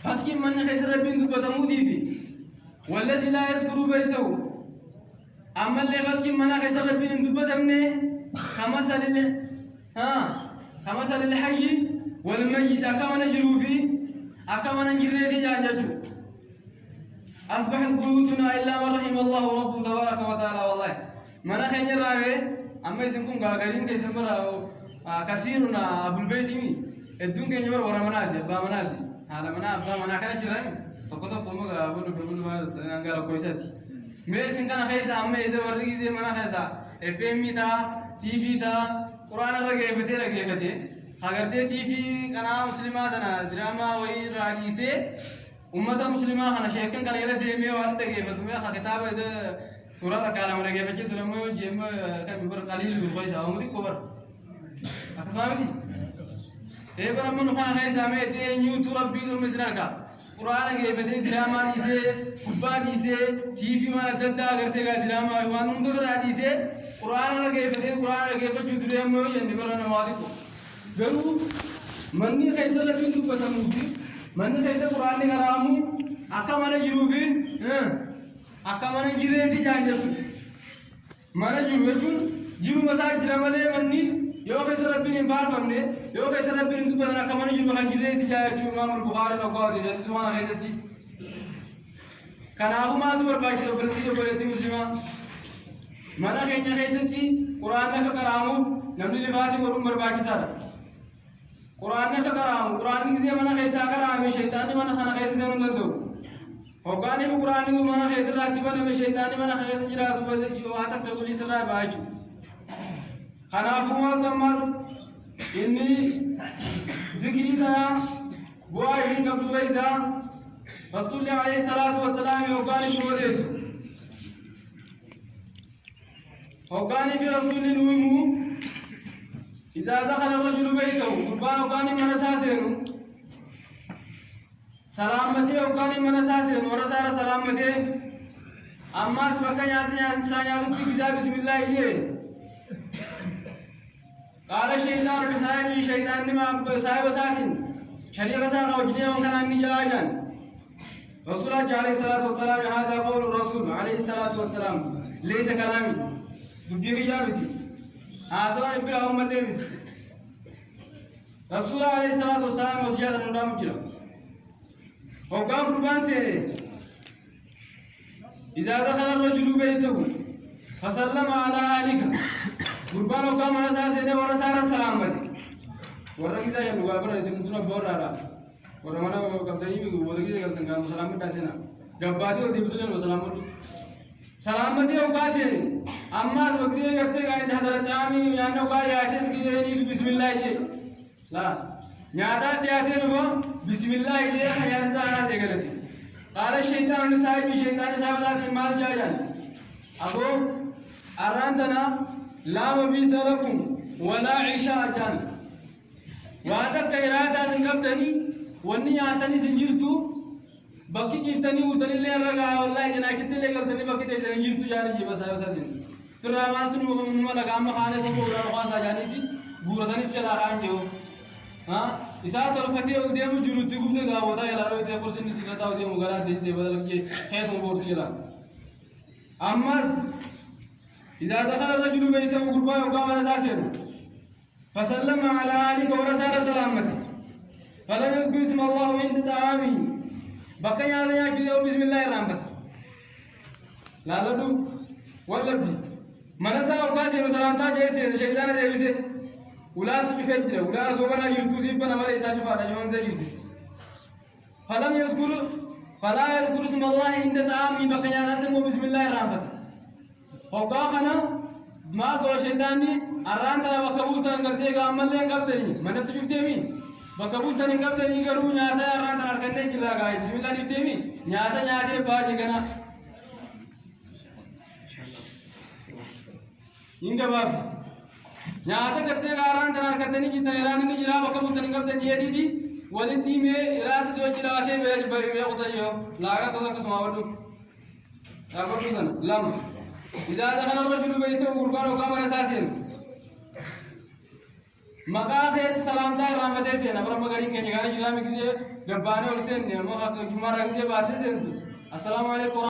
فاتكين من خيس ربي دبة موتي في والذي لا يذكر بيته أما اللي فاتكين من خيس ربي دبة منه كمثل الحي والميت أكما نجروا فيه أكما نجري تجاججوا أصبحت بيوتنا إلا من رحم الله ربه تبارك وتعالى والله من خين الرابع أما يسمكم غاغرين كيسم براو كثيرنا أبو البيت مي الدون كي يمر ورا منادي با منادي هذا منا كان جيران فكنت قوم أقول ما نقال كويساتي ميسن كان خيسا أما إذا وريزي منا خيسا FM تا TV تا قرآن رجع فتي هاجرتي TV كنا مسلمات أنا دراما وين رئيسة أمة مسلمة أنا شايفكن كان يلا ديمي وارد رجع فتومي كتاب إذا سورة كلام رجع فتي تلمو جيم كان ببر قليل كويس أو مدي كبر أكسمعتي إيه برا من خان خيسا مي تي نيو تربي مسرنا قرآن رجع فتي دراما ديسه كوبا ديسه TV ما نتدا أجرتي كدراما وانم دبر ديسه قرآن رجع فتي قرآن رجع فتي جدري مو يندي برا نوادي كو قالوا مني خيسا لبين دو بتموتي مني خيسا قرآن كرامو أكمل جروفي أكمل جريتي جانجس mana jiru jechuun jiru masaa jira malee manni yoo keessa rabbiin hin faarfamne yoo keessa rabbiin hin dubbatan akka mana jiru kan jirreetti jaa jechuun Imaamul Bukhaari dhaqaa jedhati subhaana keessatti kanaafuu maaltu barbaachisa obboleettii muslimaa mana keenya keessatti quraanni akka qaraamuuf namni lifaatii godhuun barbaachisaadha. Quraanni akka qaraamu quraanni gisee mana keessaa qaraame shayitaanni mana kana keessa seenuu hin danda'u. Hoggaanii fi quraanni mana keessa irraatti baname shayitaanni mana keessa jiraatu waa takka gulii sirraa baachuu. Kanaafuu maaltu ammas inni zikrii tana bu'aa isin qabdu beeysaa Rasuulli alayhi salaatu wassalaam hoggaanii fi odeessu. هوكاني في رسول نويمو إذا دخل الرجل بيته قربان هوكاني من أساسينو سلامتي هوكاني من أساسينو ورسال سلامتي أما سبكا ياتي إنسان يغطي كذا بسم الله يجي قال الشيطان لصاحبه شيطان نما صاحب ساتين شريك ساقا وجدين من كان أني جاجان رسول الله عليه الصلاة والسلام هذا قول الرسول عليه الصلاة والسلام ليس كلامي دبي جابتي سواء إبراهيم مدمت رسول الله عليه الصلاة والسلام وصيات النظام جرا وقام قربان سيره إذا دخل الرجل بيته فسلم على أهلك قربان وقام على ساسه ورسال السلام بدي ورقيزا يلوغا برا يسمتنا بورا ورمانا قبضي بودي قالتن كان سلام داسنا غبادي ودي بتلن وسلام سلامتي وقاسي أما سبكسي كرتے گا إن حضرت عامي يانو قال ياتيس كي بسم الله جي لا نياتا دياتين هو بسم الله جي حيان سانا زي قلتي قال الشيطان لصاحبي شيطان صاحب ذات مال جاجان أبو أرانتنا لا مبيت لكم ولا عشاء جان وهذا كهراتا سنقبتني ونياتني سنجرتو بقي كيفتني وتني اللي رجع والله إذا كنت اللي قلتني بقي تيجي تو جاني جي بس أيوة ترى ما أنتم من ولا قام خانة تبغى خاصة جاني تي بورا تاني سيلا خانجو ها إذا ترفتي أوديم جروتي قبل ده وده يلا روي ده فرصة نتي كتا أوديم مغرى ديش ده بدل كي خيط مبور سيلا أمس إذا دخل الرجل بيته وقربا وقام على ساسين فسلم على أهلك ورسال سلامتي فلم يذكر اسم الله عند طعامه بقى هذا يأكل بسم الله الرحمن لا لا دو ولا بدي mana saa ukaasi salantaa jeesee shaytaana deebise ulaatti cufee jira ulaan soomana jirtu sibbana malee isaa cufaadha joomtee jirti falaa yazkuru isma allahi inda ta'aamii bakka nyaataatti immoo bismillaahi irraanfata hoggaa kana maa goo shaytaanni arraan tana bakka bultan gartee gaammallee hin qabdanii manatti cufteemi bakka bultan hin qabdanii garuu nyaata arraan tana harkannee jirraa gaa'e bismillah dhifteemi nyaata nyaatee baaje gana Inga babsa, nyaata kartee gaaraan tanaan kartanii jitan iraan inni jiraa bakka bultanii qabdan jeetiiti walitti himee iraata soo jiraatee beekuta yoo laagaa tosa akkasuma wadhu dhaabatu sana lama izaata kanarra jiru beeyte gurbaan hoggaa mana isaa seenu مقاخذ سلام تا رحمته سينا برا مغاري كني غاني جرامي كزي غبانه ولسن ما جمعه كزي باتي سنتو السلام عليكم